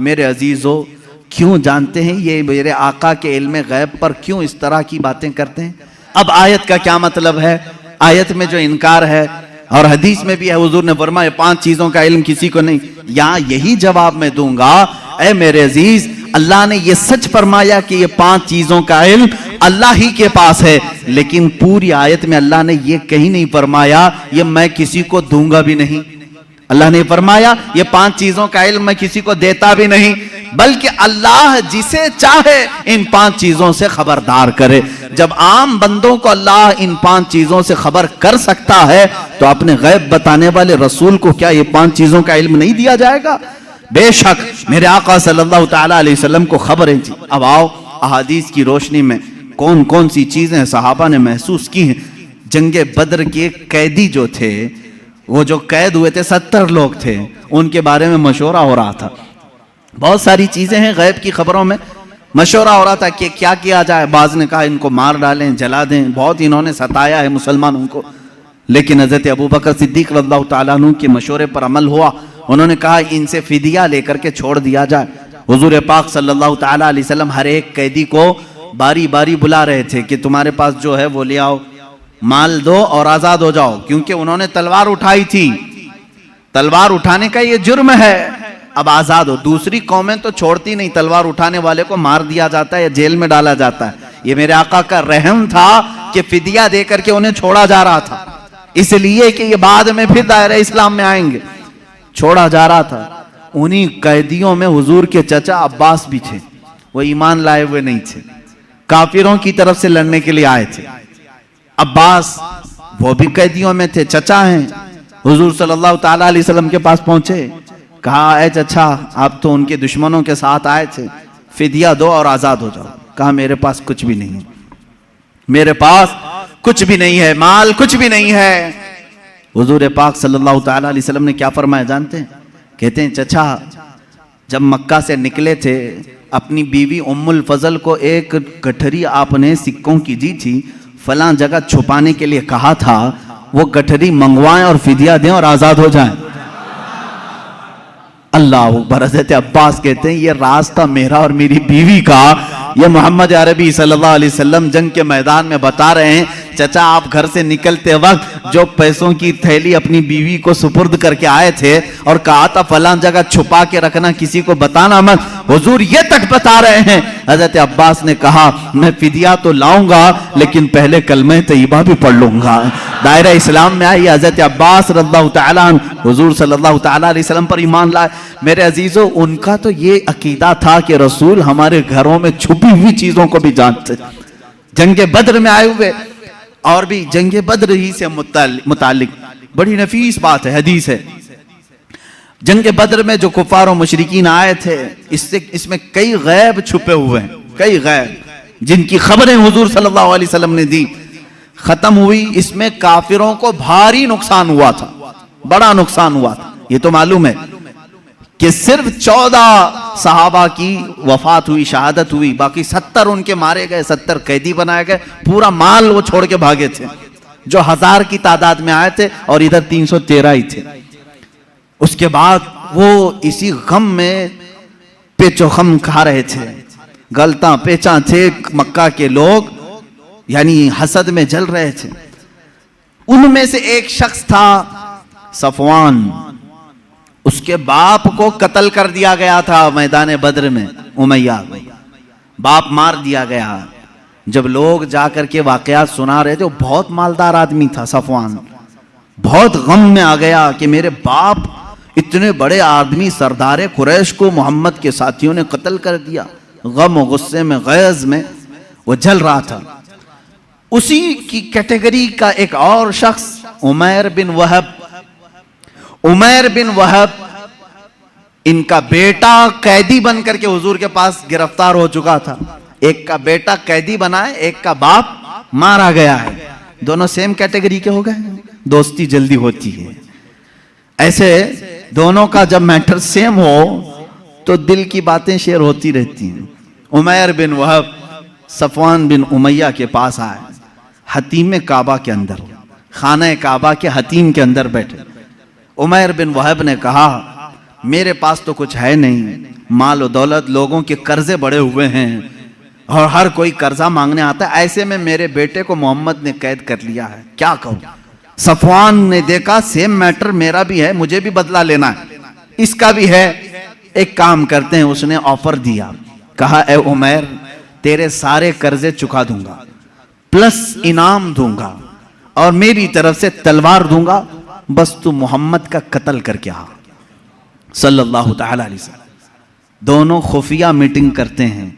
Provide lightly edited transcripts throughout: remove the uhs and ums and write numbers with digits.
میرے عزیزو کیوں جانتے ہیں یہ میرے آقا کے علم غیب پر کیوں اس طرح کی باتیں کرتے ہیں؟ اب آیت کا کیا مطلب ہے؟ آیت میں جو انکار ہے اور حدیث میں بھی ہے، حضور نے فرمایا 5 چیزوں کا علم کسی کو نہیں، یہاں یہی جواب میں دوں گا، اے میرے عزیز اللہ نے یہ سچ فرمایا کہ یہ 5 چیزوں کا علم اللہ ہی کے پاس ہے، لیکن پوری آیت میں اللہ نے یہ کہیں نہیں فرمایا یہ میں کسی کو دوں گا بھی نہیں۔ اللہ نے فرمایا یہ 5 چیزوں کا علم میں کسی کو دیتا بھی نہیں، بلکہ اللہ جسے چاہے ان 5 چیزوں سے خبردار کرے۔ جب عام بندوں کو اللہ ان 5 چیزوں سے خبر کر سکتا ہے تو اپنے غیب بتانے والے رسول کو کیا یہ 5 چیزوں کا علم نہیں دیا جائے گا؟ بے شک میرے آقا صلی اللہ تعالیٰ علیہ وسلم کو خبریں تھی۔ اب آؤ احادیث کی روشنی میں کون کون سی چیزیں صحابہ نے محسوس کی ہیں۔ جنگ بدر کے قیدی جو تھے، وہ جو قید ہوئے تھے 70 لوگ تھے، ان کے بارے میں مشورہ ہو رہا تھا۔ بہت ساری چیزیں ہیں غیب کی خبروں میں، مشورہ ہو رہا تھا کہ کیا کیا جائے۔ بعض نے کہا ان کو مار ڈالیں، جلا دیں، بہت انہوں نے ستایا ہے مسلمانوں کو، لیکن حضرت ابوبکر صدیق رضی اللہ تعالیٰ عنہ کے مشورے پر عمل ہوا۔ انہوں نے کہا ان سے فدیہ لے کر کے چھوڑ دیا جائے۔ حضور پاک صلی اللہ تعالیٰ علیہ وسلم ہر ایک قیدی کو باری باری بلا رہے تھے کہ تمہارے پاس جو ہے وہ لے آؤ، مال دو اور آزاد ہو جاؤ، کیونکہ انہوں نے تلوار اٹھائی تھی، تلوار اٹھانے کا یہ جرم ہے، اب آزاد ہو۔ دوسری قومیں تو چھوڑتی نہیں، تلوار اٹھانے والے کو مار دیا جاتا ہے یا جیل میں ڈالا جاتا ہے۔ یہ میرے آقا کا رحم تھا کہ فدیہ دے کر کے انہیں چھوڑا جا رہا تھا، اس لیے کہ یہ بعد میں پھر دائرہ اسلام میں آئیں گے، چھوڑا جا رہا تھا۔ انہی قیدیوں میں حضور کے چچا عباس بھی تھے، وہ ایمان لائے ہوئے نہیں تھے، کافروں کی طرف سے لڑنے کے لیے آئے تھے۔ عباس وہ بھی قیدیوں میں تھے، چچا ہیں۔ حضور صلی اللہ تعالیٰ علیہ وسلم کے پاس پہنچے، کہا اے چچا آپ تو ان کے دشمنوں کے ساتھ آئے تھے، فدیہ دو اور آزاد ہو جاؤ۔ کہا میرے پاس کچھ بھی نہیں ہے، میرے پاس کچھ بھی نہیں ہے، مال کچھ بھی نہیں ہے۔ حضور پاک صلی اللہ تعالیٰ علیہ وسلم نے کیا فرمایا جانتے ہیں؟ کہتے ہیں چچا جب مکہ سے نکلے تھے اپنی بیوی ام الفضل کو ایک گٹھری آپ نے سکوں کی دی تھی، فلاں جگہ چھپانے کے لیے کہا تھا، وہ گٹھری منگوائیں اور فدیہ دیں اور آزاد ہو جائیں۔ اللہ اکبر۔ حضرت عباس کہتے ہیں یہ راستہ میرا اور میری بیوی کا یہ محمد عربی صلی اللہ علیہ وسلم جنگ کے میدان میں بتا رہے ہیں، چچا آپ گھر سے نکلتے وقت جو پیسوں کی تھیلی اپنی بیوی کو سپرد کر کے آئے تھے اور کہا تھا فلاں جگہ چھپا کے رکھنا، کسی کو بتانا مت، حضور یہ تک بتا رہے ہیں۔ حضرت عباس نے کہا میں فدیہ تو لاؤں گا لیکن پہلے کلمہ طیبہ بھی پڑھ لوں گا۔ دائرہ اسلام میں آئی حضرت عباس رضی اللہ تعالیٰ عنہ حضور صلی اللہ تعالیٰ علیہ وسلم پر ایمان لائے۔ میرے عزیزو ان کا تو یہ عقیدہ تھا کہ رسول ہمارے گھروں میں چھپی ہوئی چیزوں کو بھی جانتے۔ جنگ بدر میں آئے ہوئے، اور بھی جنگ بدر ہی سے متعلق بڑی نفیس بات ہے، حدیث ہے۔ جنگ بدر میں جو کفار و مشرکین آئے تھے، اس میں کئی غیب چھپے ہوئے ہیں، کئی غیب جن کی خبریں حضور صلی اللہ علیہ وسلم نے دی۔ ختم ہوئی، اس میں کافروں کو بھاری نقصان ہوا تھا، بڑا نقصان ہوا تھا۔ یہ تو معلوم ہے کہ صرف 14 صحابہ کی وفات ہوئی، شہادت ہوئی، باقی 70 ان کے مارے گئے، 70 قیدی بنائے گئے، پورا مال وہ چھوڑ کے بھاگے تھے، جو 1000 کی تعداد میں آئے تھے اور ادھر 313 ہی تھے۔ اس کے بعد وہ اسی غم میں پیچ و خم کھا رہے تھے، گلتاں پیچاں تھے، مکہ کے لوگ یعنی حسد میں جل رہے تھے۔ ان میں سے ایک شخص تھا صفوان، اس کے باپ کو قتل کر دیا گیا تھا میدان بدر میں، امیہ باپ مار دیا گیا۔ جب لوگ جا کر کے واقعات سنا رہے تھے، وہ بہت مالدار آدمی تھا صفوان، بہت غم میں آ گیا کہ میرے باپ اتنے بڑے آدمی سردار قریش کو محمد کے ساتھیوں نے قتل کر دیا۔ غم و غصے میں، غیظ میں وہ جل رہا تھا۔ اسی کی کیٹیگری کا ایک اور شخص عمیر بن وہب، عمیر بن وہب ان کا بیٹا قیدی بن کر کے حضور کے پاس گرفتار ہو چکا تھا۔ ایک کا بیٹا قیدی بنا ہے، ایک کا باپ مارا گیا ہے، دونوں سیم کیٹیگری کے ہو گئے، دوستی جلدی ہوتی ہے۔ ایسے دونوں کا جب میٹر سیم ہو تو دل کی باتیں شیئر ہوتی رہتی ہیں۔ عمیر بن وہب صفوان بن امیہ کے پاس آئے، حتیم کعبہ کے اندر، خانہ کعبہ کے حتیم کے اندر بیٹھے۔ عمیر بن وہب نے کہا میرے پاس تو کچھ ہے نہیں، مال و دولت، لوگوں کے قرضے بڑے ہوئے ہیں اور ہر کوئی قرضہ مانگنے آتا ہے، ایسے میں میرے بیٹے کو محمد نے قید کر لیا ہے، کیا کہوں؟ صفوان نے دیکھا سیم میٹر میرا بھی ہے، مجھے بھی بدلہ لینا ہے، اس کا بھی ہے، ایک کام کرتے ہیں۔ اس نے آفر دیا، کہا اے عمیر تیرے سارے قرضے چکا دوں گا، پلس انعام دوں گا اور میری طرف سے تلوار دوں گا، بس تو محمد کا قتل کر کے آ، صلی اللہ تعالی علیہ وسلم۔ دونوں خفیہ میٹنگ کرتے ہیں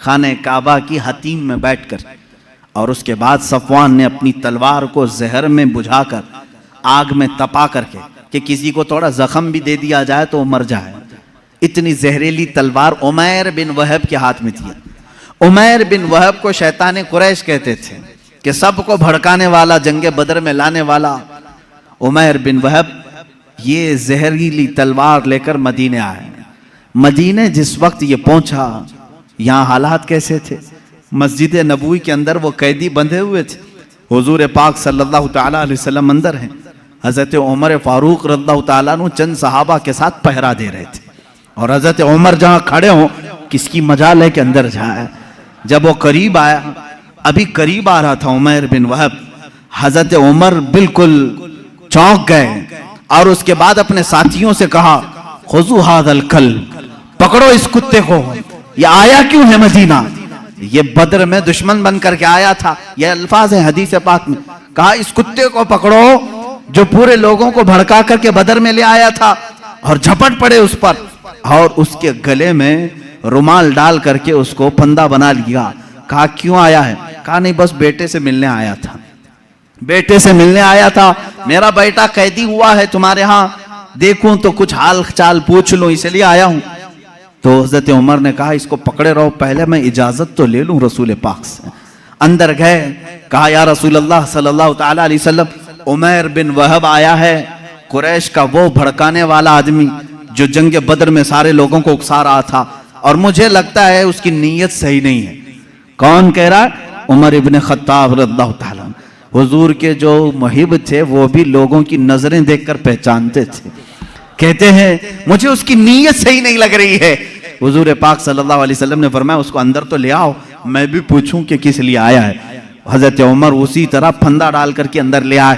خانہ کعبہ کی حتیم میں بیٹھ کر، اور اس کے بعد صفوان نے اپنی تلوار کو زہر میں بجھا کر آگ میں تپا کر کے کہ کسی کو تھوڑا زخم بھی دے دیا جائے تو وہ مر جائے، اتنی زہریلی تلوار عمیر بن وہب کے ہاتھ میں تھی۔ عمیر بن وہب کو شیطان قریش کہتے تھے کہ سب کو بھڑکانے والا، جنگ بدر میں لانے والا عمیر بن وہب یہ زہریلی تلوار لے کر مدینے آئے۔ مدینے جس وقت یہ پہنچا، یہاں حالات کیسے تھے؟ مسجد نبوی کے اندر وہ قیدی بندھے ہوئے تھے، حضور پاک صلی اللہ تعالیٰ علیہ وسلم اندر ہیں، حضرت عمر فاروق رضی اللہ تعالیٰ عنہ چند صحابہ کے ساتھ پہرا دے رہے تھے، اور حضرت عمر جہاں کھڑے ہوں کس کی مجال ہے کہ اندر جائے۔ جب وہ قریب آیا، ابھی قریب آ رہا تھا عمیر بن وہب، حضرت عمر بالکل چونک گئے اور اس کے بعد اپنے ساتھیوں سے کہا خذو ھذا الکلب، پکڑو اس کتے کو، یہ آیا کیوں ہے مدینہ؟ یہ بدر میں دشمن بن کر کے آیا تھا، یہ الفاظ ہیں حدیث پاک میں، کہا اس کتے کو پکڑو جو پورے لوگوں کو بھڑکا کر کے بدر میں لے آیا تھا، اور جھپٹ پڑے اس پر اور اس کے گلے میں رومال ڈال کر کے اس کو پھندا بنا لیا۔ کہا کیوں آیا ہے؟ کہا نہیں بس بیٹے سے ملنے آیا تھا، بیٹے سے ملنے آیا تھا، میرا بیٹا قیدی ہوا ہے تمہارے ہاں، دیکھوں تو کچھ حال چال پوچھ لوں اس لیے آیا ہوں۔ تو حضرت عمر نے کہا اس کو پکڑے رہو، پہلے میں اجازت تو لے لوں رسول پاک سے۔ اندر گئے، کہا یا رسول اللہ صلی اللہ تعالیٰ علیہ وسلم، عمیر بن وہب آیا ہے، قریش کا وہ بھڑکانے والا آدمی جو جنگ بدر میں سارے لوگوں کو اکسا رہا تھا، اور مجھے لگتا ہے اس کی نیت صحیح نہیں ہے۔ کون کہہ رہا ہے؟ عمر ابن خطاب رضی اللہ تعالیٰ عنہ۔ حضور کے جو محب تھے وہ بھی لوگوں کی نظریں دیکھ کر پہچانتے تھے، کہتے ہیں مجھے اس کی نیت صحیح نہیں لگ رہی ہے۔ حضور پاک صلی اللہ علیہ وسلم نے فرمایا اس کو اندر تو لے آؤ، میں بھی پوچھوں کہ کس لیے آیا ہے۔ حضرت عمر اسی طرح پھندا ڈال کر کے اندر لے آئے۔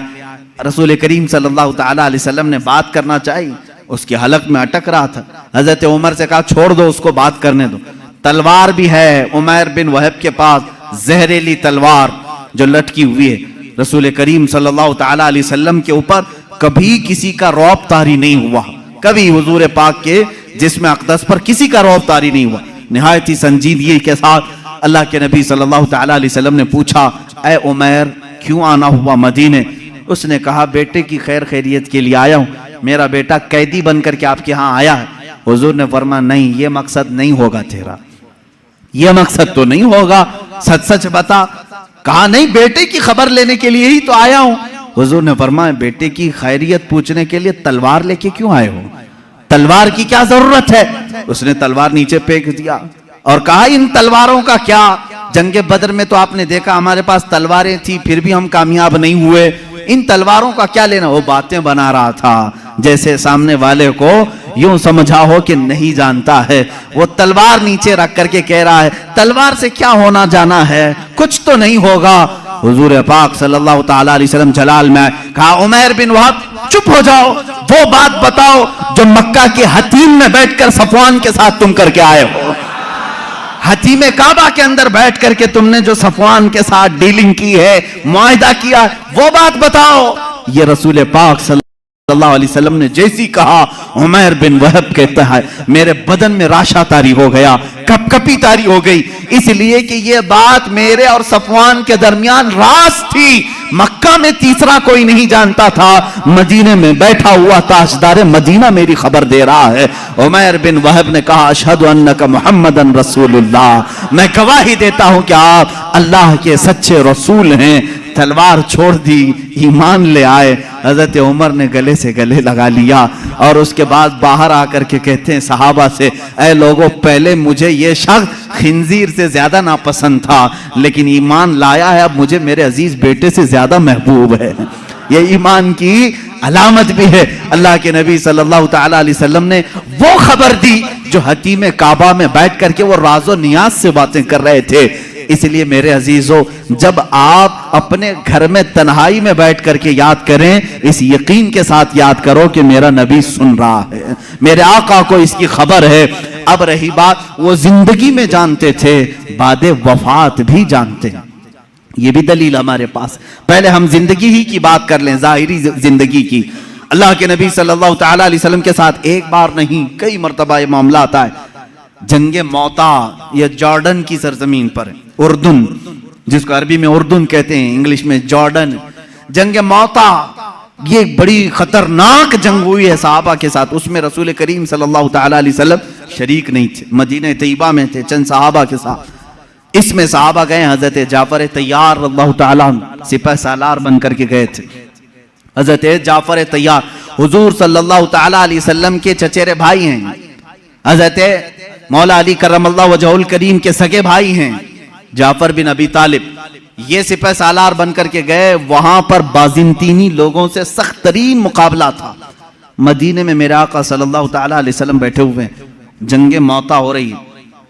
رسول کریم صلی اللہ تعالیٰ علیہ وسلم نے بات کرنا چاہی، اس کے حلق میں اٹک رہا تھا، حضرت عمر سے کہا چھوڑ دو اس کو، بات کرنے دو۔ تلوار بھی ہے عمیر بن وہب کے پاس، زہریلی تلوار جو لٹکی ہوئی ہے۔ رسول کریم صلی اللہ تعالیٰ علیہ وسلم کے اوپر کبھی کسی کا رعب طاری نہیں ہوا، کبھی حضور پاک کے جسم اقدس پر کسی کا رعب طاری نہیں ہوا۔ نہایت ہی سنجیدگی کے ساتھ اللہ کے نبی صلی اللہ تعالیٰ علیہ وسلم نے پوچھا اے عمیر کیوں آنا ہوا مدینے؟ اس نے کہا بیٹے کی خیر خیریت کے لیے آیا ہوں، میرا بیٹا قیدی بن کر کے آپ کے ہاں آیا ہے۔ حضور نے فرمایا نہیں، یہ مقصد نہیں ہوگا تیرا، یہ مقصد تو نہیں ہوگا، سچ سچ بتا۔ کہا نہیں، بیٹے کی خبر لینے کے لیے ہی تو آیا ہوں۔ حضور نے فرمایا بیٹے کی خیریت پوچھنے کے لیے تلوار لے کے کیوں آئے ہو؟ تلوار کی کیا ضرورت ہے؟ اس نے تلوار نیچے پھینک دیا اور کہا ان تلواروں کا کیا؟ جنگ بدر میں تو آپ نے دیکھا ہمارے پاس تلواریں تھی پھر بھی ہم کامیاب نہیں ہوئے، ان تلواروں کا کیا لینا؟ وہ باتیں بنا رہا تھا جیسے سامنے والے کو یوں سمجھا ہو کہ نہیں جانتا ہے۔ وہ تلوار نیچے رکھ کر کے کہہ رہا ہے تلوار سے کیا ہونا جانا ہے، کچھ تو نہیں ہوگا۔ حضور پاک صلی اللہ تعالیٰ علیہ وسلم جلال میں کہا عمیر بن وہب چپ ہو جاؤ، وہ بات بتاؤ جو مکہ کے حتیم میں بیٹھ کر صفوان کے ساتھ تم کر کے آئے ہو، حتیم کعبہ کے اندر بیٹھ کر کے تم نے جو صفوان کے ساتھ ڈیلنگ کی ہے، معاہدہ کیا، وہ بات بتاؤ۔ یہ رسول پاک صلی اللہ علیہ وسلم نے جیسی کہا، عمیر بن وہب کہتا ہے میرے بدن میں راشا طاری ہو گیا، کپ کپی طاری ہو گئی، اس لیے کہ یہ بات میرے اور صفوان کے درمیان راز تھی، مکہ میں تیسرا کوئی نہیں جانتا تھا، مدینے میں بیٹھا ہوا تاجدار مدینہ میری خبر دے رہا ہے۔ عمیر بن وہب نے کہا اشہد انک محمدن رسول اللہ، میں گواہی دیتا ہوں کہ آپ اللہ کے سچے رسول ہیں۔ تلوار چھوڑ دی، ایمان لے آئے۔ حضرت عمر نے گلے سے گلے لگا لیا اور اس کے بعد باہر آ کر کے کہتے ہیں صحابہ سے اے لوگوں، پہلے مجھے یہ شخص خنزیر سے زیادہ ناپسند تھا، لیکن ایمان لایا ہے، اب مجھے میرے عزیز بیٹے سے زیادہ محبوب ہے۔ یہ ایمان کی علامت بھی ہے۔ اللہ کے نبی صلی اللہ تعالیٰ علیہ وسلم نے وہ خبر دی جو حتیم کعبہ میں بیٹھ کر کے وہ راز و نیاز سے باتیں کر رہے تھے۔ اس لیے میرے عزیزو، جب آپ اپنے گھر میں تنہائی میں بیٹھ کر کے یاد کریں، اس یقین کے ساتھ یاد کرو کہ میرا نبی سن رہا ہے، میرے آقا کو اس کی خبر ہے۔ اب رہی بات، وہ زندگی میں جانتے تھے، بعد وفات بھی جانتے ہیں۔ یہ بھی دلیل ہمارے پاس۔ پہلے ہم زندگی ہی کی بات کر لیں، ظاہری زندگی کی۔ اللہ کے نبی صلی اللہ تعالیٰ علیہ وسلم کے ساتھ ایک بار نہیں کئی مرتبہ یہ معاملہ آتا ہے۔ جنگ موتا یہ جارڈن کی سرزمین پر ہے، اردن، جس کو عربی میں اردن کہتے ہیں، انگلش میں جارڈن۔ جنگ موتا یہ بڑی خطرناک جنگ ہوئی ہے صحابہ کے ساتھ۔ اس میں رسول کریم صلی اللہ تعالیٰ علیہ وسلم شریک نہیں تھے، مدینہ طیبہ میں تھے چند صحابہ کے ساتھ۔ اس میں صحابہ گئے، حضرت جعفر طیار اللہ تعالیٰ سپہ سالار بن کر کے گئے تھے۔ حضرت جعفر طیار حضور صلی اللہ تعالیٰ علیہ وسلم کے چچیرے بھائی ہیں، حضرت مولا علی کرم اللہ وجہہ الکریم کے سگے بھائی ہیں، جعفر بن ابی طالب۔ یہ سپہ سالار بن کر کے گئے، وہاں پر بازنطینی لوگوں سے سخت ترین مقابلہ تھا۔ مدینے میں میرے آقا صلی اللہ تعالیٰ علیہ وسلم بیٹھے ہوئے ہیں، جنگ موتا ہو رہی ہے۔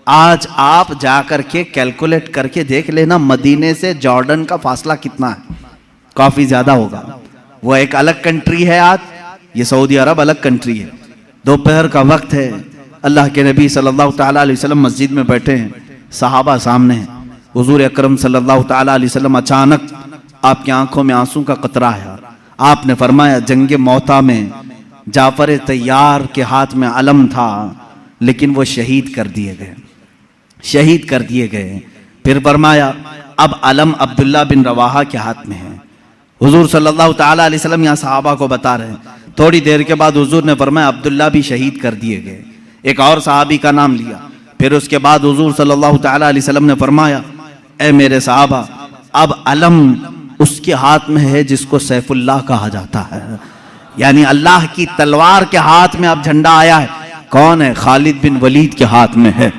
آج آپ جا کر کے کیلکولیٹ کر کے دیکھ لینا مدینے سے جارڈن کا فاصلہ کتنا ہے، کافی زیادہ ہوگا۔ وہ ایک الگ کنٹری ہے، آج یہ سعودی عرب الگ کنٹری ہے۔ دوپہر کا وقت ہے، اللہ کے نبی صلی اللہ تعالیٰ علیہ وسلم مسجد میں بیٹھے ہیں، صحابہ سامنے ہیں۔ حضور اکرم صلی اللہ تعالیٰ علیہ وسلم اچانک آپ کی آنکھوں میں آنسوں کا قطرہ ہے۔ آپ نے فرمایا جنگ موتا میں جعفر طیار کے ہاتھ میں علم تھا، لیکن وہ شہید کر دیے گئے، شہید کر دیے گئے۔ پھر فرمایا اب علم عبداللہ بن رواحہ کے ہاتھ میں ہے۔ حضور صلی اللہ تعالیٰ علیہ وسلم یہاں صحابہ کو بتا رہے ہیں۔ تھوڑی دیر کے بعد حضور نے فرمایا عبداللہ بھی شہید کر دیے گئے، ایک اور صحابی کا نام لیا۔ پھر اس کے بعد حضور صلی اللہ تعالیٰ علیہ وسلم نے فرمایا اے میرے صحابہ، اب علم اس کے ہاتھ میں ہے جس کو سیف اللہ کہا جاتا ہے، یعنی اللہ کی تلوار کے ہاتھ میں اب جھنڈا آیا ہے۔ کون ہے؟ خالد بن ولید کے ہاتھ میں ہے۔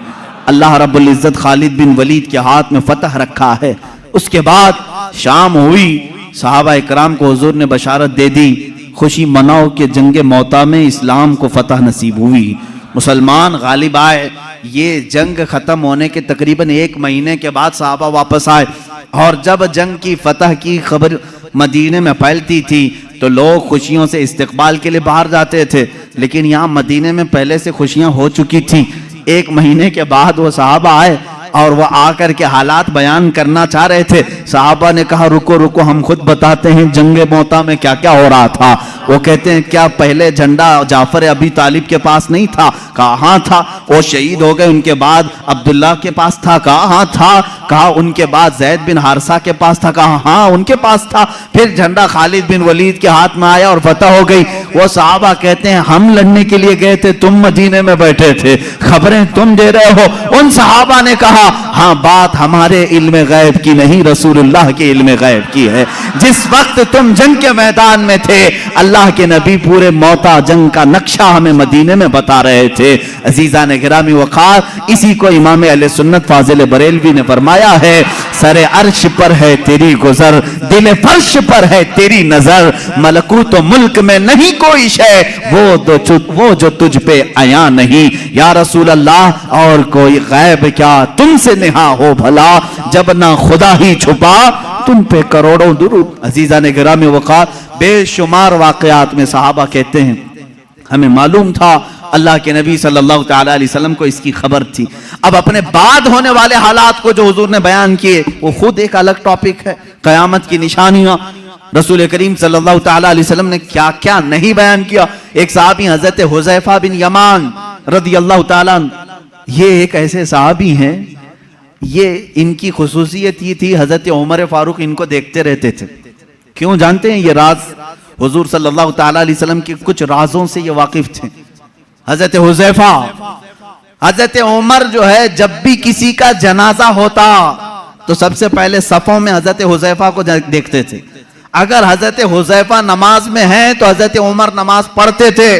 اللہ رب العزت خالد بن ولید کے ہاتھ میں فتح رکھا ہے۔ اس کے بعد شام ہوئی، صحابہ اکرام کو حضور نے بشارت دے دی، خوشی مناؤ کہ جنگ موتا میں اسلام کو فتح نصیب ہوئی، مسلمان غالب آئے۔ یہ جنگ ختم ہونے کے تقریباً 1 مہینے کے بعد صحابہ واپس آئے، اور جب جنگ کی فتح کی خبر مدینے میں پھیلتی تھی تو لوگ خوشیوں سے استقبال کے لیے باہر جاتے تھے، لیکن یہاں مدینے میں پہلے سے خوشیاں ہو چکی تھیں۔ 1 مہینے کے بعد وہ صحابہ آئے اور وہ آ کر کے حالات بیان کرنا چاہ رہے تھے۔ صحابہ نے کہا رکو رکو، ہم خود بتاتے ہیں جنگ موتا میں کیا کیا ہو رہا تھا۔ وہ کہتے ہیں کیا پہلے جھنڈا جعفر ابی طالب کے پاس نہیں تھا؟ کہا ہاں تھا، وہ شہید ہو گئے، ان کے بعد عبداللہ کے پاس تھا؟ کہا ہاں تھا۔ کہا ان کے بعد زید بن حارثہ کے پاس تھا؟ کہا ہاں ان کے پاس تھا۔ پھر جھنڈا خالد بن ولید کے ہاتھ میں آیا اور فتح ہو گئی۔ وہ صحابہ کہتے ہیں ہم لڑنے کے لیے گئے تھے، تم مدینے میں بیٹھے تھے، خبریں تم دے رہے ہو۔ ان صحابہ نے کہا ہاں بات ہمارے علم غیب کی نہیں، رسول اللہ کے علم غیب کی ہے۔ جس وقت تم جنگ کے میدان میں تھے، اللہ کے نبی پورے موتا جنگ کا نقشہ ہمیں مدینے میں بتا رہے تھے۔ عزیزان گرامی وقار، اسی کو امام اہل سنت فاضل بریلوی نے فرمایا ہے، سر عرش پر ہے تیری گزر، دل فرش پر ہے تیری نظر، ملکوت و ملک میں نہیں کوئی شے، وہ جو تجھ پہ عیاں نہیں۔ یا رسول اللہ اور کوئی غیب کیا تم سے نہا ہو بھلا، جب نہ خدا ہی چھپا تم پہ کروڑوں درود۔ عزیزان گرامی وقار، بے شمار واقعات میں صحابہ کہتے ہیں ہمیں معلوم تھا، اللہ کے نبی صلی اللہ تعالیٰ علیہ وسلم کو اس کی خبر تھی۔ اب اپنے بعد ہونے والے حالات کو جو حضور نے بیان کیے وہ خود ایک الگ ٹاپک ہے، قیامت کی نشانیاں۔ رسول کریم صلی اللہ تعالیٰ علیہ وسلم نے کیا کیا نہیں بیان کیا۔ ایک صحابی حضرت حذیفہ بن یمان رضی اللہ تعالیٰ عنہ، یہ ایک ایسے صحابی ہیں، یہ ان کی خصوصیت یہ تھی حضرت عمر فاروق ان کو دیکھتے رہتے تھے۔ کیوں جانتے ہیں؟ یہ راز حضور صلی اللہ تعالیٰ علیہ وسلم کے کچھ رازوں سے یہ واقف تھے۔ حضرت حذیفہ، حضرت عمر جو ہے جب بھی کسی کا جنازہ ہوتا تو سب سے پہلے صفوں میں حضرت حذیفہ کو دیکھتے تھے۔ اگر حضرت حذیفہ نماز میں ہیں تو حضرت عمر نماز پڑھتے تھے،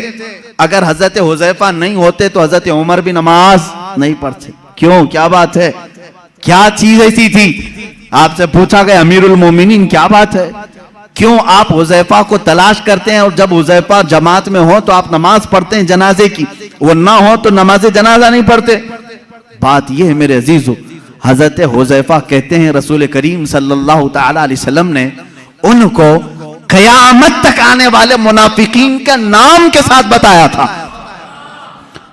اگر حضرت حذیفہ نہیں ہوتے تو حضرت عمر بھی نماز نہیں پڑھتے۔ کیوں؟ کیا بات ہے؟ کیا چیز ایسی تھی؟ آپ سے پوچھا گیا امیر المومنین کیا بات ہے؟ کیوں آپ حذیفہ کو تلاش کرتے ہیں اور جب حذیفہ جماعت میں ہو تو آپ نماز پڑھتے ہیں جنازے کی، وہ نہ ہو تو نماز جنازہ نہیں پڑھتے؟ بات یہ ہے میرے عزیزو، حضرت حذیفہ کہتے ہیں رسول کریم صلی اللہ تعالی علیہ وسلم نے ان کو قیامت تک آنے والے منافقین کا نام کے ساتھ بتایا تھا،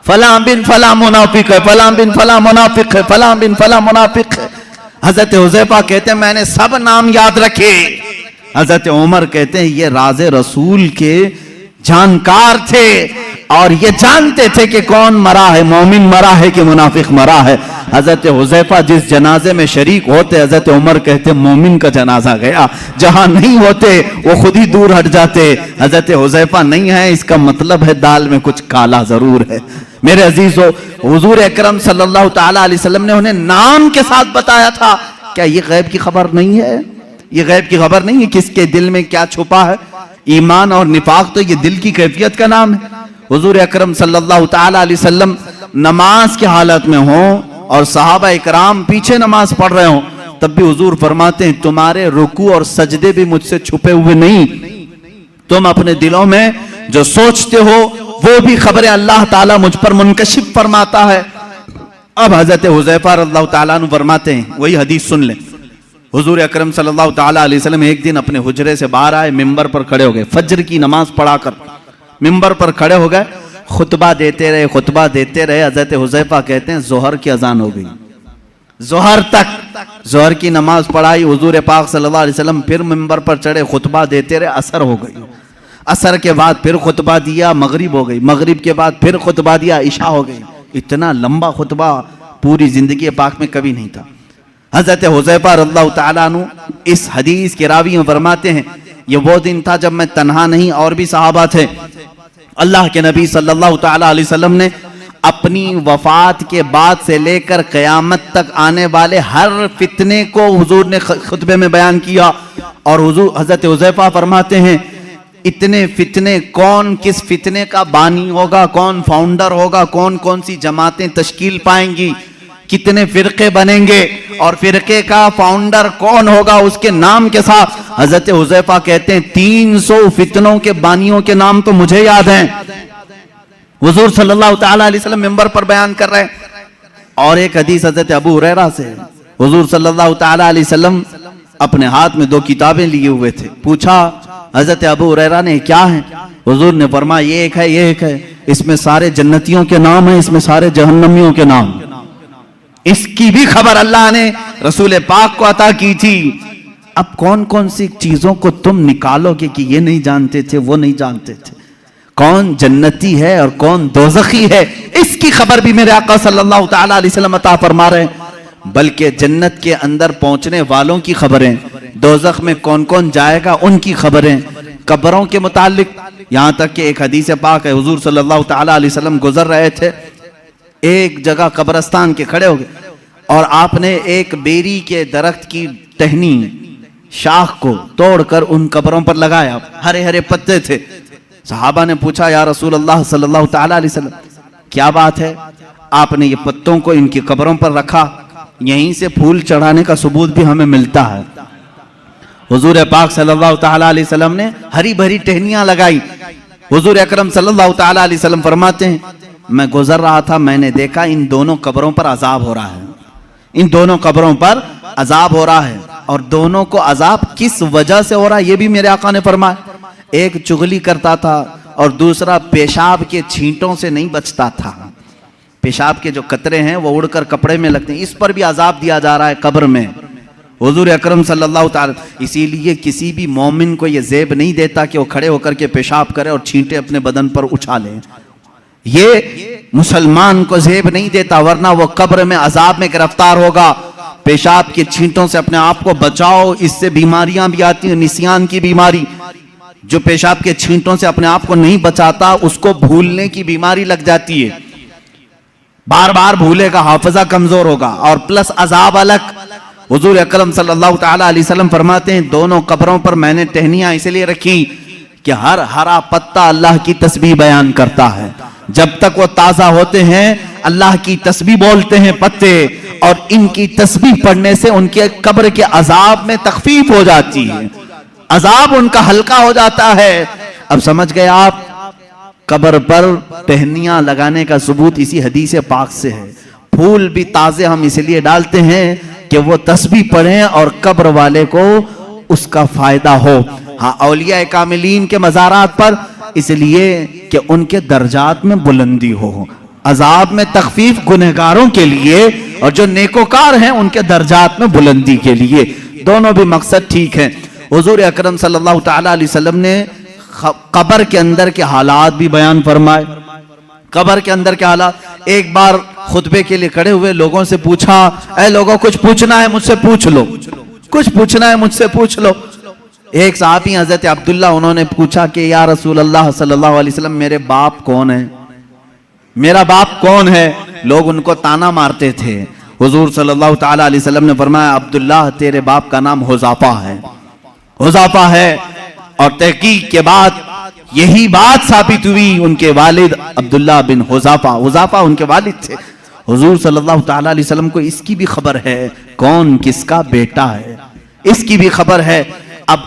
فلاں بن فلاں منافق ہے، فلاں بن فلاں منافق ہے، فلاں بن فلاں منافق ہے۔ حضرت حذیفہ کہتے ہیں میں نے سب نام یاد رکھے۔ حضرت عمر کہتے ہیں یہ راز رسول کے جانکار تھے اور یہ جانتے تھے کہ کون مرا ہے، مومن مرا ہے کہ منافق مرا ہے۔ حضرت حذیفہ جس جنازے میں شریک ہوتے، حضرت عمر کہتے مومن کا جنازہ گیا، جہاں نہیں ہوتے وہ خود ہی دور ہٹ جاتے۔ حضرت حذیفہ نہیں ہے اس کا مطلب ہے دال میں کچھ کالا ضرور ہے۔ میرے عزیزو، حضور اکرم صلی اللہ تعالی علیہ وسلم نے انہیں نام کے ساتھ بتایا تھا۔ کیا یہ غیب کی خبر نہیں ہے؟ یہ غیب کی خبر نہیں ہے کس کے دل میں کیا چھپا ہے؟ ایمان اور نفاق تو یہ دل کی کیفیت کا نام ہے۔ حضور اکرم صلی اللہ تعالی علیہ وسلم نماز کی حالت میں ہوں اور صحابہ اکرام پیچھے نماز پڑھ رہے ہوں، تب بھی حضور فرماتے ہیں تمہارے رکوع اور سجدے بھی مجھ سے چھپے ہوئے نہیں، تم اپنے دلوں میں جو سوچتے ہو وہ بھی خبر اللہ تعالیٰ مجھ پر منکشف فرماتا ہے۔ اب حضرت حذیفہ رضی اللہ تعالیٰ عنہ فرماتے ہیں، وہی حدیث سن لیں، حضور اکرم صلی اللہ تعالیٰ علیہ وسلم ایک دن اپنے حجرے سے باہر آئے، ممبر پر کھڑے ہو گئے، فجر کی نماز پڑھا کر ممبر پر کھڑے ہو گئے، خطبہ دیتے رہے۔ حضرت حذیفہ کہتے ہیں ظہر کی اذان ہو گئی، ظہر تک ظہر کی نماز پڑھائی حضور پاک صلی اللہ علیہ وسلم، پھر ممبر پر چڑھے، خطبہ دیتے رہے، عصر ہو گئی، عصر کے بعد پھر خطبہ دیا، مغرب ہو گئی، مغرب کے بعد پھر خطبہ دیا، عشاء ہو گئی۔ اتنا لمبا خطبہ پوری زندگی پاک میں کبھی نہیں تھا۔ حضرت حذیفہ رضی اللہ تعالیٰ عنہ اس حدیث کے راوی میں فرماتے ہیں یہ وہ دن تھا جب میں تنہا نہیں اور بھی صحابہ تھے، اللہ کے نبی صلی اللہ تعالیٰ علیہ وسلم نے اپنی وفات کے بعد سے لے کر قیامت تک آنے والے ہر فتنے کو حضور نے خطبے میں بیان کیا، اور حضرت حذیفہ فرماتے ہیں اتنے فتنے، کون کس فتنے کا بانی ہوگا، کون فاؤنڈر ہوگا، کون کون سی جماعتیں تشکیل پائیں گی، کتنے فرقے بنیں گے، اور فرقے کا فاؤنڈر کون ہوگا اس کے نام کے ساتھ حضرت حذیفہ کہتے ہیں 300 فتنوں کے بانیوں کے نام تو مجھے یاد ہیں، حضور صلی اللہ تعالیٰ علیہ وسلم ممبر پر بیان کر رہے ہیں۔ اور ایک حدیث حضرت ابو ہریرہ سے، حضور صلی اللہ تعالیٰ علیہ وسلم اپنے ہاتھ میں 2 کتابیں لیے ہوئے تھے، پوچھا حضرت ابو ہریرہ نے کیا ہیں؟ حضور نے فرمایا یہ ایک ہے، یہ ایک ہے، اس میں سارے جنتیوں کے نام ہیں، اس میں سارے جہنمیوں کے نام، اس کی بھی خبر اللہ نے رسول پاک کو عطا کی تھی۔ اب کون کون سی چیزوں کو تم نکالو گے کہ یہ نہیں جانتے تھے، وہ نہیں جانتے تھے، کون جنتی ہے اور کون دوزخی ہے، اس کی خبر بھی میرے آقا صلی اللہ تعالیٰ علیہ وسلم عطا فرما رہے ہیں، بلکہ جنت کے اندر پہنچنے والوں کی خبریں، دوزخ میں کون کون جائے گا ان کی خبریں، قبروں کے متعلق، یہاں تک کہ ایک حدیث پاک ہے حضور صلی اللہ تعالیٰ علیہ وسلم گزر رہے تھے، ایک جگہ قبرستان کے کھڑے ہو گئے اور آپ نے ایک بیری کے درخت کی ٹہنی شاخ کو توڑ کر ان قبروں پر لگایا، ہرے ہرے پتے تھے۔ صحابہ نے پوچھا یا رسول اللہ صلی اللہ تعالیٰ علیہ وسلم کیا بات ہے؟ آپ نے یہ پتوں کو ان کی قبروں پر رکھا، یہیں سے پھول چڑھانے کا ثبوت بھی ہمیں ملتا ہے۔ حضور پاک صلی اللہ تعالیٰ علیہ وسلم نے ہری بھری ٹہنیاں لگائی۔ حضور اکرم صلی اللہ تعالیٰ علیہ وسلم فرماتے ہیں میں گزر رہا تھا، میں نے دیکھا ان دونوں قبروں پر عذاب ہو رہا ہے، ان دونوں قبروں پر عذاب ہو رہا ہے، اور دونوں کو عذاب کس وجہ سے ہو رہا ہے یہ بھی میرے آقا نے فرمایا، ایک چغلی کرتا تھا اور دوسرا پیشاب کے چھینٹوں سے نہیں بچتا تھا، پیشاب کے جو قطرے ہیں وہ اڑ کر کپڑے میں لگتے ہیں، اس پر بھی عذاب دیا جا رہا ہے قبر میں۔ حضور اکرم صلی اللہ تعالی، اسی لیے کسی بھی مومن کو یہ زیب نہیں دیتا کہ وہ کھڑے ہو کر کے پیشاب کرے اور چھینٹے اپنے بدن پر اچھالے، یہ مسلمان کو زیب نہیں دیتا، ورنہ وہ قبر میں عذاب میں گرفتار ہوگا۔ پیشاب کے چھینٹوں سے اپنے آپ کو بچاؤ، اس سے بیماریاں بھی آتی ہیں، نسیان کی بیماری، جو پیشاب کے چھینٹوں سے اپنے آپ کو نہیں بچاتا اس کو بھولنے کی بیماری لگ جاتی ہے، بار بار بھولے گا، حافظہ کمزور ہوگا، اور پلس عذاب الگ۔ حضور اکرم صلی اللہ تعالیٰ علیہ وسلم فرماتے ہیں دونوں قبروں پر میں نے ٹہنیاں اس لیے رکھی کہ ہر ہرا پتا اللہ کی تسبیح بیان کرتا ہے، جب تک وہ تازہ ہوتے ہیں اللہ کی تسبیح بولتے ہیں پتے، اور ان کی تسبیح پڑھنے سے ان کے قبر کے عذاب میں تخفیف ہو جاتی ہے۔ عذاب ان کا ہلکا ہو جاتا ہے۔ اب سمجھ گئے آپ، قبر پر ٹہنیاں لگانے کا ثبوت اسی حدیث پاک سے ہے۔ پھول بھی تازے ہم اس لیے ڈالتے ہیں کہ وہ تسبیح پڑھیں اور قبر والے کو اس کا فائدہ ہو۔ ہاں، اولیاء کاملین کے مزارات پر اس لیے کہ ان کے درجات میں بلندی ہو، عذاب میں تخفیف گنہگاروں کے لیے، اور جو نیکوکار ہیں ان کے درجات میں بلندی کے لیے، دونوں بھی مقصد ٹھیک ہیں۔ حضور اکرم صلی اللہ تعالی علیہ وسلم نے قبر کے اندر کے حالات بھی بیان فرمائے۔ قبر کے اندر کے حالات، ایک بار خطبے کے لیے کھڑے ہوئے لوگوں سے پوچھا، اے لوگوں کچھ پوچھنا ہے مجھ سے پوچھ لو، کچھ پوچھنا ہے مجھ سے پوچھ لو۔ ایک صحابی حضرت عبداللہ، انہوں نے پوچھا کہ یا رسول اللہ صلی اللہ علیہ وسلم میرے باپ کون ہیں؟ میرا باپ کون ہے؟ لوگ ان کو تانا مارتے تھے۔ حضور صلی اللہ تعالی علیہ وسلم نے فرمایا عبداللہ تیرے باپ کا نام حذافہ ہے، حذافہ ہے۔ اور تحقیق کے بعد یہی بات ثابت ہوئی، ان کے والد عبداللہ بن حذافہ ان کے والد تھے۔ حضور صلی اللہ تعالی علیہ وسلم کو اس کی بھی خبر ہے کون کس کا بیٹا ہے، اس کی بھی خبر ہے۔ اب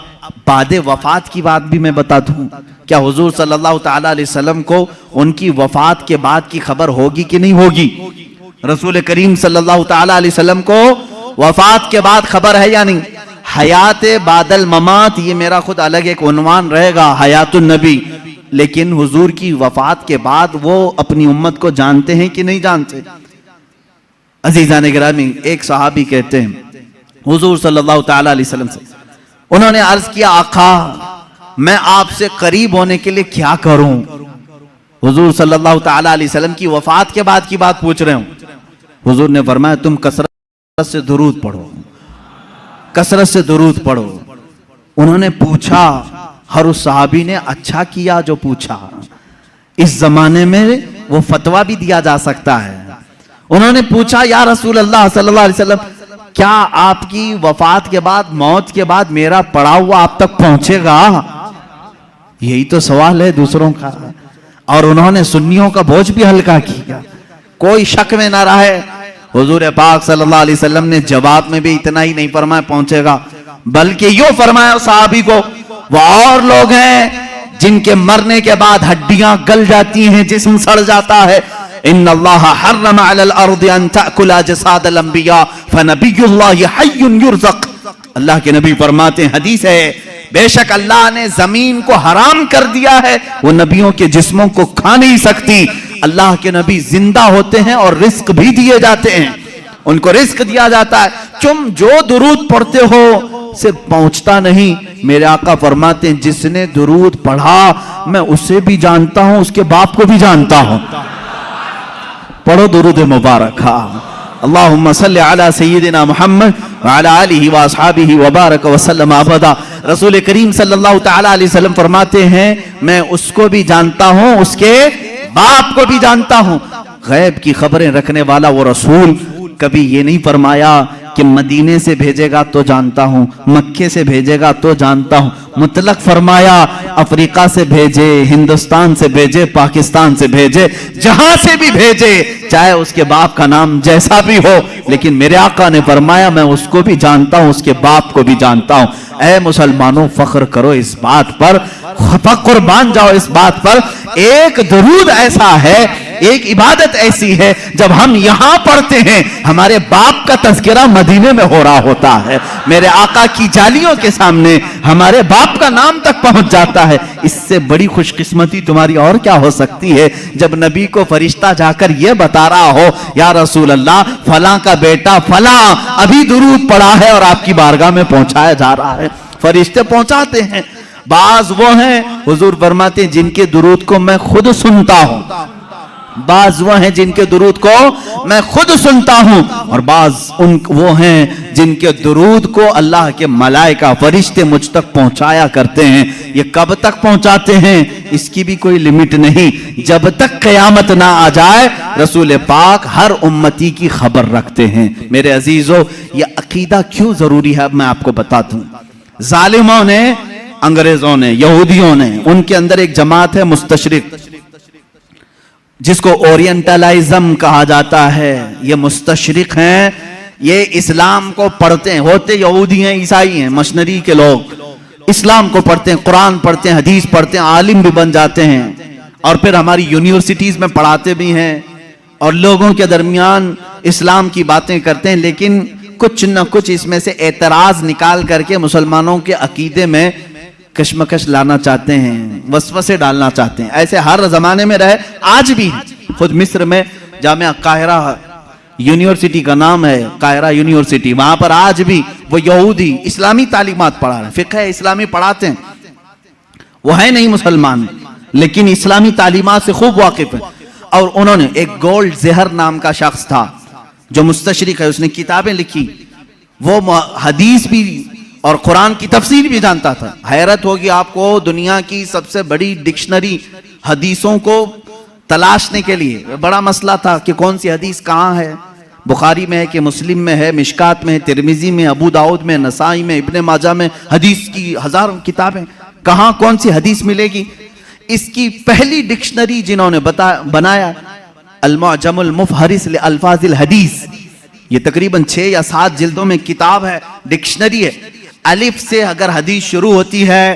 بعد وفات کی بات بھی میں بتا دوں، کیا حضور صلی اللہ تعالی علیہ وسلم کو ان کی وفات کے بعد کی خبر ہوگی کہ نہیں ہوگی؟ رسول کریم صلی اللہ تعالی علیہ وسلم کو وفات کے بعد خبر ہے یا نہیں؟ حیات بعد الممات، یہ میرا خود الگ ایک عنوان رہے گا، حیات النبی۔ لیکن حضور کی وفات کے بعد وہ اپنی امت کو جانتے ہیں کہ نہیں جانتے؟ عزیزان گرامی، ایک صحابی کہتے ہیں حضور صلی اللہ تعالی علیہ وسلم سے، انہوں نے عرض کیا آقا میں آپ سے قریب ہونے کے لیے کیا کروں؟ حضور صلی اللہ تعالی علیہ وسلم کی وفات کے بعد کی بات پوچھ رہے ہوں۔ حضور نے فرمایا تم کثرت سے درود پڑھو، کثرت سے درود پڑھو۔ انہوں نے پوچھا، ہر اس صحابی نے اچھا کیا جو پوچھا، اس زمانے میں وہ فتویٰ بھی دیا جا سکتا ہے۔ انہوں نے پوچھا یا رسول اللہ صلی اللہ علیہ وسلم کیا آپ کی وفات کے بعد، موت کے بعد میرا پڑا ہوا آپ تک پہنچے گا؟ یہی تو سوال ہے دوسروں کا۔ اور انہوں نے سنیوں کا بوجھ بھی ہلکا کیا، کوئی شک میں نہ رہے۔ حضور پاک صلی اللہ علیہ وسلم نے جواب میں بھی اتنا ہی نہیں فرمایا پہنچے گا، بلکہ یوں فرمایا صحابی کو، وہ اور لوگ ہیں جن کے مرنے کے بعد ہڈیاں گل جاتی ہیں، جسم سڑ جاتا ہے۔ ان اللہ حرم علی الارض ان تأکل اجساد الانبیاء فنبی اللہ حی یرزق۔ اللہ کے نبی فرماتے ہیں، حدیث ہے، بے شک اللہ نے زمین کو حرام کر دیا ہے، وہ نبیوں کے جسموں کو کھا نہیں سکتی۔ اللہ کے نبی زندہ ہوتے ہیں اور رزق بھی دیے جاتے ہیں، ان کو رزق دیا جاتا ہے۔ تم جو درود پڑھتے ہو صرف پہنچتا نہیں، میرے آقا فرماتے ہیں جس نے درود پڑھا میں اسے بھی جانتا ہوں، اس کے باپ کو بھی جانتا ہوں۔ پڑھو درود مبارک۔ اللہم صلی علی سیدنا محمد وعلی آلہ واصحابہ وبارک وسلم ابدا۔ رسول کریم صلی اللہ تعالی علیہ وسلم فرماتے ہیں میں اس کو بھی جانتا ہوں، اس کے باپ کو بھی جانتا ہوں۔ غیب کی خبریں رکھنے والا وہ رسول کبھی یہ نہیں فرمایا کہ مدینے سے بھیجے گا تو جانتا ہوں، مکے سے بھیجے گا تو جانتا ہوں۔ مطلق فرمایا افریقہ سے بھیجے، ہندوستان سے بھیجے، پاکستان سے بھیجے، جہاں سے بھی بھیجے، چاہے اس کے باپ کا نام جیسا بھی ہو، لیکن میرے آقا نے فرمایا میں اس کو بھی جانتا ہوں، اس کے باپ کو بھی جانتا ہوں۔ اے مسلمانوں فخر کرو اس بات پر، قربان جاؤ اس بات پر۔ ایک درود ایسا ہے، ایک عبادت ایسی ہے، جب ہم یہاں پڑھتے ہیں ہمارے باپ کا تذکرہ مدینے میں ہو رہا ہوتا ہے، میرے آقا کی جالیوں کے سامنے ہمارے باپ کا نام تک پہنچ جاتا ہے۔ اس سے بڑی خوش قسمتی تمہاری اور کیا ہو سکتی ہے جب نبی کو فرشتہ جا کر یہ بتا رہا ہو یا رسول اللہ فلاں کا بیٹا فلاں ابھی درود پڑھا ہے اور آپ کی بارگاہ میں پہنچایا جا رہا ہے۔ فرشتے پہنچاتے ہیں۔ بعض وہ ہیں حضور فرماتے ہیں جن کے درود کو میں خود سنتا ہوں، بعض وہ ہیں جن کے درود کو میں خود سنتا ہوں، اور بعض وہ ہیں جن کے درود کو اللہ کے ملائکہ فرشتے مجھ تک پہنچایا کرتے ہیں۔ یہ کب تک پہنچاتے ہیں اس کی بھی کوئی لمٹ نہیں، جب تک قیامت نہ آ جائے رسول پاک ہر امتی کی خبر رکھتے ہیں۔ میرے عزیزو یہ عقیدہ کیوں ضروری ہے اب میں آپ کو بتا دوں۔ ظالموں نے، انگریزوں نے، یہودیوں نے، ان کے اندر ایک جماعت ہے مستشرق، جس کو اورینٹلائزم کہا جاتا ہے۔ یہ مستشرق ہیں، یہ اسلام کو پڑھتے ہیں، ہوتے یہودی ہیں، عیسائی ہیں، مشنری کے لوگ، اسلام کو پڑھتے ہیں، قرآن پڑھتے ہیں، حدیث پڑھتے ہیں، عالم بھی بن جاتے ہیں، اور پھر ہماری یونیورسٹیز میں پڑھاتے بھی ہیں اور لوگوں کے درمیان اسلام کی باتیں کرتے ہیں، لیکن کچھ نہ کچھ اس میں سے اعتراض نکال کر کے مسلمانوں کے عقیدے میں کشمکش لانا چاہتے ہیں، وسوسے ڈالنا چاہتے ہیں۔ ایسے ہر زمانے میں رہے، آج بھی خود مصر میں جامعہ قاہرہ یونیورسٹی کا نام ہے، قاہرہ یونیورسٹی، وہاں پر آج بھی وہ یہودی اسلامی تعلیمات پڑھا رہے ہیں، فقہ اسلامی پڑھاتے ہیں، وہ ہے نہیں مسلمان لیکن اسلامی تعلیمات سے خوب واقف ہیں۔ اور انہوں نے ایک گولڈ زہر نام کا شخص تھا جو مستشرق ہے، اس نے کتابیں لکھی، وہ حدیث بھی اور قرآن کی تفسیر بھی جانتا تھا۔ حیرت ہوگی آپ کو، دنیا کی سب سے بڑی ڈکشنری حدیثوں کو تلاشنے کے لیے بڑا مسئلہ تھا کہ کون سی حدیث کہاں ہے، بخاری میں ہے کہ مسلم میں ہے، مشکات میں ہے، ترمذی میں، ابو داؤد میں، نسائی میں، ابن ماجہ میں، حدیث کی ہزاروں کتابیں، کہاں کون سی حدیث ملے گی؟ اس کی پہلی ڈکشنری جنہوں نے بنایا المعجم المفہرس لالفاظ الحدیث، یہ تقریباً 6 یا 7 جلدوں میں کتاب ہے، ڈکشنری ہے، الف سے اگر حدیث شروع ہوتی ہے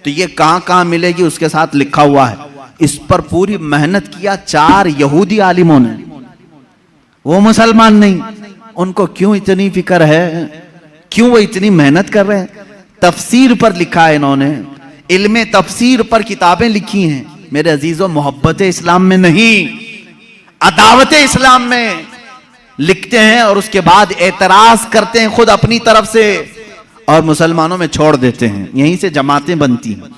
تو یہ کہاں کہاں ملے گی اس کے ساتھ لکھا ہوا ہے۔ اس پر پوری محنت کیا 4 یہودی عالموں نے، وہ مسلمان نہیں، ان کو کیوں اتنی فکر ہے، کیوں وہ اتنی محنت کر رہے ہیں؟ تفسیر پر لکھا ہے انہوں نے، علم تفسیر پر کتابیں لکھی ہیں۔ میرے عزیزوں، محبت اسلام میں نہیں، عداوت اسلام میں لکھتے ہیں اور اس کے بعد اعتراض کرتے ہیں خود اپنی طرف سے اور مسلمانوں میں چھوڑ دیتے ہیں۔ یہیں سے جماعتیں بنتی ہیں،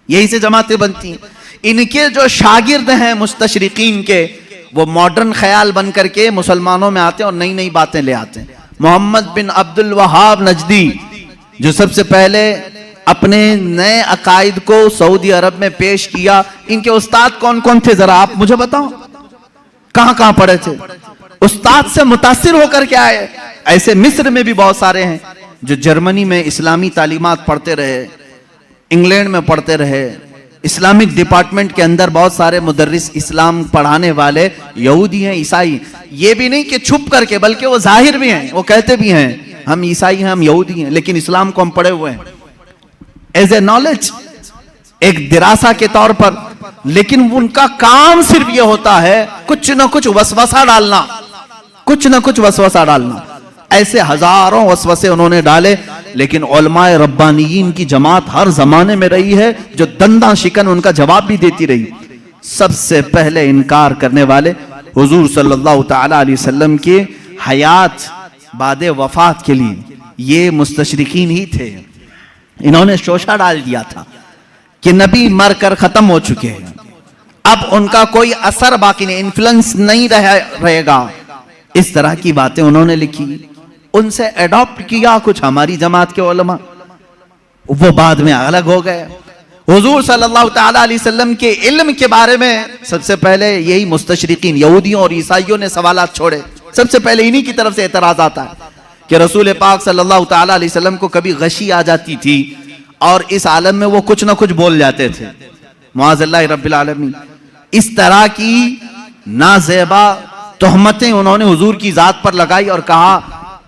یہیں سے جماعتیں بنتی ہیں۔ ان کے جو شاگرد ہیں مستشرقین کے، وہ ماڈرن خیال بن کر کے مسلمانوں میں آتے ہیں اور نئی نئی باتیں لے آتے ہیں۔ محمد بن عبد الوہاب نجدی جو سب سے پہلے اپنے نئے عقائد کو سعودی عرب میں پیش کیا، ان کے استاد کون کون تھے ذرا آپ مجھے بتاؤ، کہاں کہاں پڑھے تھے؟ استاد سے متاثر ہو کر کے آئے۔ ایسے مصر میں بھی بہت سارے ہیں جو جرمنی میں اسلامی تعلیمات پڑھتے رہے، انگلینڈ میں پڑھتے رہے، اسلامک ڈپارٹمنٹ کے اندر بہت سارے مدرس اسلام پڑھانے والے یہودی ہیں، عیسائی ہیں۔ یہ بھی نہیں کہ چھپ کر کے، بلکہ وہ ظاہر بھی ہیں، وہ کہتے بھی ہیں ہم عیسائی ہیں، ہم یہودی ہیں، لیکن اسلام کو ہم پڑھے ہوئے ہیں ایز اے نالج، ایک دراسہ کے طور پر۔ لیکن ان کا کام صرف یہ ہوتا ہے کچھ نہ کچھ وسوسہ ڈالنا، کچھ نہ کچھ وسوسہ ڈالنا۔ ایسے ہزاروں وسوسے انہوں نے ڈالے، لیکن علماء ربانیین کی جماعت ہر زمانے میں رہی ہے جو دنداں شکن ان کا جواب بھی دیتی رہی۔ سب سے پہلے انکار کرنے والے حضور صلی اللہ تعالی علیہ وسلم کے حیات بعد وفات کے لیے یہ مستشرقین ہی تھے۔ انہوں نے شوشہ ڈال دیا تھا کہ نبی مر کر ختم ہو چکے ہیں، اب ان کا کوئی اثر باقی نہیں، انفلوئنس نہیں رہے گا۔ اس طرح کی باتیں انہوں نے لکھی، ان سے ایڈاپٹ کیا کچھ ہماری جماعت کے علماء، وہ بعد میں الگ ہو گئے۔ حضور صلی اللہ تعالی علیہ وسلم کے علم کے بارے میں سب سے پہلے یہی مستشرقین یہودیوں اور عیسائیوں نے سوالات چھوڑے۔ سب سے پہلے انہی کی طرف سے اعتراض آتا ہے کہ رسول پاک صلی اللہ تعالی علیہ وسلم کو کبھی غشی آ جاتی تھی اور اس عالم میں وہ کچھ نہ کچھ بول جاتے تھے، معاذ اللہ رب العالمین۔ اس طرح کی نازیبا تہمتیں انہوں نے حضور کی ذات پر لگائی اور کہا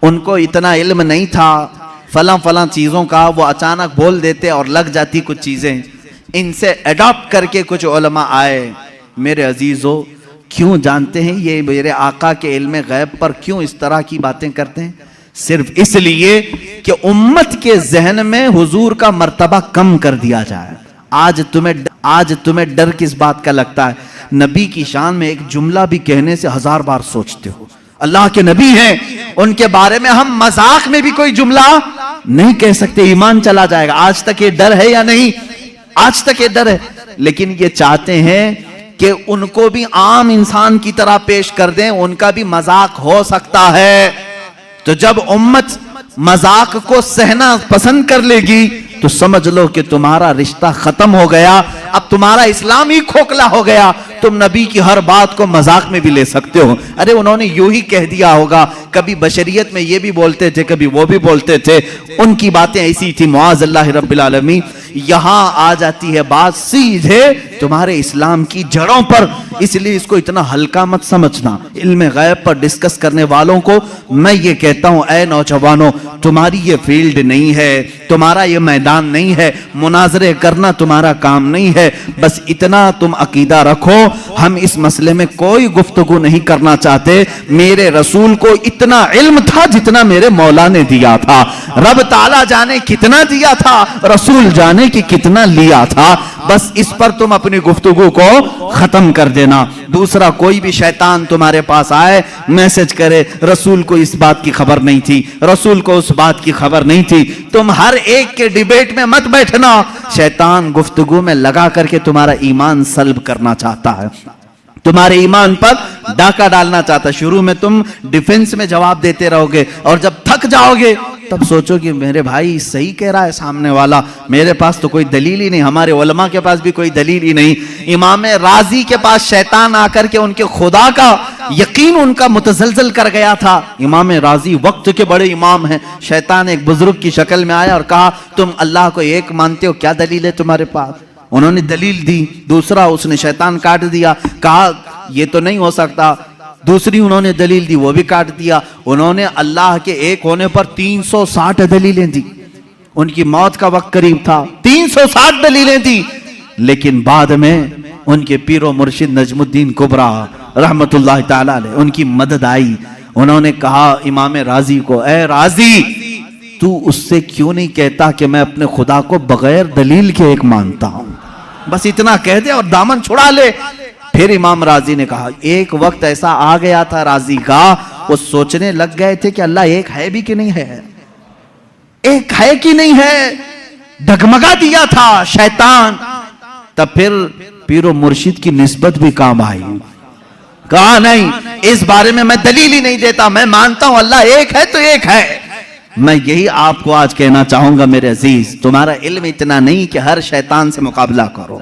ان کو اتنا علم نہیں تھا فلاں فلاں چیزوں کا، وہ اچانک بول دیتے اور لگ جاتی کچھ چیزیں۔ ان سے ایڈاپٹ کر کے کچھ علماء آئے۔ میرے عزیزو، کیوں جانتے ہیں یہ میرے آقا کے علم غیب پر کیوں اس طرح کی باتیں کرتے ہیں؟ صرف اس لیے کہ امت کے ذہن میں حضور کا مرتبہ کم کر دیا جائے۔ آج تمہیں ڈر کس بات کا لگتا ہے؟ نبی کی شان میں ایک جملہ بھی کہنے سے 1000 بار سوچتے ہو۔ اللہ کے نبی ہیں، ان کے بارے میں ہم مذاق میں بھی کوئی جملہ نہیں کہہ سکتے، ایمان چلا جائے گا۔ آج تک یہ ڈر ہے یا نہیں؟ آج تک یہ ڈر ہے، لیکن یہ چاہتے ہیں کہ ان کو بھی عام انسان کی طرح پیش کر دیں، ان کا بھی مذاق ہو سکتا ہے۔ تو جب امت مذاق کو سہنا پسند کر لے گی تو سمجھ لو کہ تمہارا رشتہ ختم ہو گیا، اب تمہارا اسلام ہی کھوکھلا ہو گیا۔ تم نبی کی ہر بات کو مذاق میں بھی لے سکتے ہو، ارے انہوں نے یوں ہی کہہ دیا ہوگا، کبھی بشریت میں یہ بھی بولتے تھے، کبھی وہ بھی بولتے تھے، ان کی باتیں ایسی تھی، معاذ اللہ رب العالمین۔ یہاں آ جاتی ہے بات سیدھے تمہارے اسلام کی جڑوں پر اس لیے اس کو اتنا ہلکا مت سمجھنا. علم غیب پر ڈسکس کرنے والوں کو میں یہ کہتا ہوں، اے نوجوانوں، تمہاری یہ فیلڈ نہیں ہے، تمہارا یہ میدان نہیں ہے، مناظرے کرنا تمہارا کام نہیں ہے. بس اتنا تم عقیدہ رکھو، ہم اس مسئلے میں کوئی گفتگو نہیں کرنا چاہتے. میرے رسول کو اتنا علم تھا جتنا میرے مولا نے دیا تھا. رب تعالیٰ جانے کتنا دیا تھا، رسول جانے کی کتنا لیا تھا. بس اس پر تم اپنی گفتگو کو ختم کر دینا. دوسرا، کوئی بھی شیطان تمہارے پاس آئے، میسج کرے، رسول کو اس بات کی خبر نہیں تھی، رسول کو اس بات کی خبر نہیں تھی، تم ہر ایک کے ڈیبیٹ میں مت بیٹھنا. شیطان گفتگو میں لگا کر کے تمہارا ایمان سلب کرنا چاہتا ہے، تمہارے ایمان پر ڈاکہ ڈالنا چاہتا ہے. شروع میں تم ڈیفنس میں جواب دیتے رہو گے، اور جب تھک جاؤ گے تب سوچو کہ میرے بھائی صحیح کہہ رہا ہے سامنے والا، میرے پاس تو کوئی دلیل ہی نہیں، ہمارے علماء کے پاس بھی کوئی دلیل ہی نہیں. امام رازی کے پاس شیطان آ کر کے ان کے خدا کا یقین ان کا متزلزل کر گیا تھا. امام رازی وقت کے بڑے امام ہیں. شیطان ایک بزرگ کی شکل میں آیا اور کہا، تم اللہ کو ایک مانتے ہو، کیا دلیل ہے تمہارے پاس؟ انہوں نے دلیل دی. دوسرا، اس نے شیطان کاٹ دیا، کہا یہ تو نہیں ہو سکتا. دوسری انہوں نے دلیل دی، وہ بھی کاٹ دیا. انہوں نے اللہ کے ایک ہونے پر 360 دلیلیں دی. ان کی موت کا وقت قریب تھا، 360 دلیلیں دی. لیکن بعد میں ان کے پیر و مرشد نجم الدین کبریٰ رحمت اللہ تعالیٰ علیہ، ان کی مدد آئی. انہوں نے کہا امام رازی کو، اے رازی، تو اس سے کیوں نہیں کہتا کہ میں اپنے خدا کو بغیر دلیل کے ایک مانتا ہوں؟ بس اتنا کہہ دے اور دامن چھڑا لے. پھر امام رازی نے کہا، ایک وقت ایسا آ گیا تھا رازی کا، وہ سوچنے لگ گئے تھے کہ اللہ ایک ہے بھی کہ نہیں ہے، ایک ہے کہ نہیں ہے. ڈگمگا دیا تھا شیطان. تب پھر پیر و مرشد کی نسبت بھی کام آئی. کہا نہیں، اس بارے میں دلیل ہی نہیں دیتا، میں مانتا ہوں اللہ ایک ہے تو ایک ہے. میں یہی آپ کو آج کہنا چاہوں گا میرے عزیز، تمہارا علم اتنا نہیں کہ ہر شیطان سے مقابلہ کرو،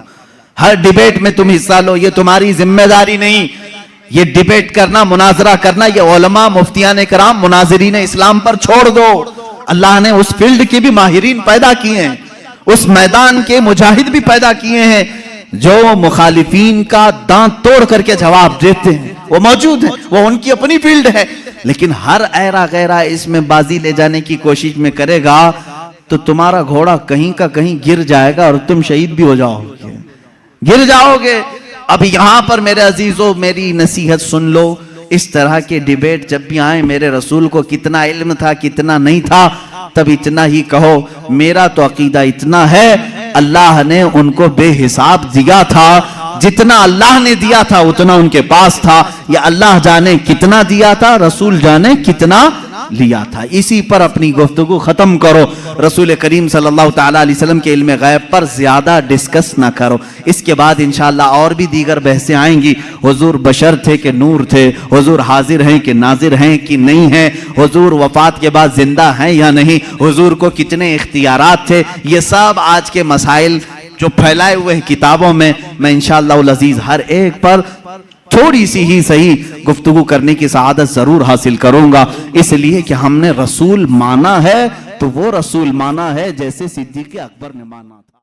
ہر ڈیبیٹ میں تم حصہ لو، یہ تمہاری ذمہ داری نہیں. یہ ڈیبیٹ کرنا، مناظرہ کرنا، یہ علماء مفتیان کرام مناظرین اسلام پر چھوڑ دو. اللہ نے اس فیلڈ کے بھی ماہرین پیدا کیے ہیں، اس میدان کے مجاہد بھی پیدا کیے ہیں جو مخالفین کا دانت توڑ کر کے جواب دیتے ہیں. وہ موجود ہیں، وہ ان کی اپنی فیلڈ ہے. لیکن ہر ایرا غیرہ اس میں بازی لے جانے کی کوشش میں کرے گا تو تمہارا گھوڑا کہیں کا کہیں گر جائے گا اور تم شہید بھی ہو جاؤ گے، گر جاؤ گے. اب یہاں پر میرے عزیزو میری نصیحت سن لو. اس طرح کے ڈیبیٹ جب بھی آئیں، میرے رسول کو کتنا علم تھا کتنا نہیں تھا، تب اتنا ہی کہو. میرا تو عقیدہ اتنا ہے، اللہ نے ان کو بے حساب دیا تھا، جتنا اللہ نے دیا تھا اتنا ان کے پاس تھا. یا اللہ جانے کتنا دیا تھا، رسول جانے کتنا لیا تھا. اسی پر اپنی گفتگو ختم کرو. رسول کریم صلی اللہ تعالیٰ علیہ وسلم کے علم غیب پر زیادہ ڈسکس نہ کرو. اس کے بعد انشاءاللہ اور بھی دیگر بحثیں آئیں گی. حضور بشر تھے کہ نور تھے، حضور حاضر ہیں کہ ناظر ہیں کہ نہیں ہیں، حضور وفات کے بعد زندہ ہیں یا نہیں، حضور کو کتنے اختیارات تھے. یہ سب آج کے مسائل جو پھیلائے ہوئے ہیں کتابوں میں انشاءاللہ العزیز ہر ایک پر تھوڑی سی ہی صحیح گفتگو کرنے کی سعادت ضرور حاصل کروں گا. اس لیے کہ ہم نے رسول مانا ہے تو وہ رسول مانا ہے جیسے صدیق اکبر نے مانا تھا.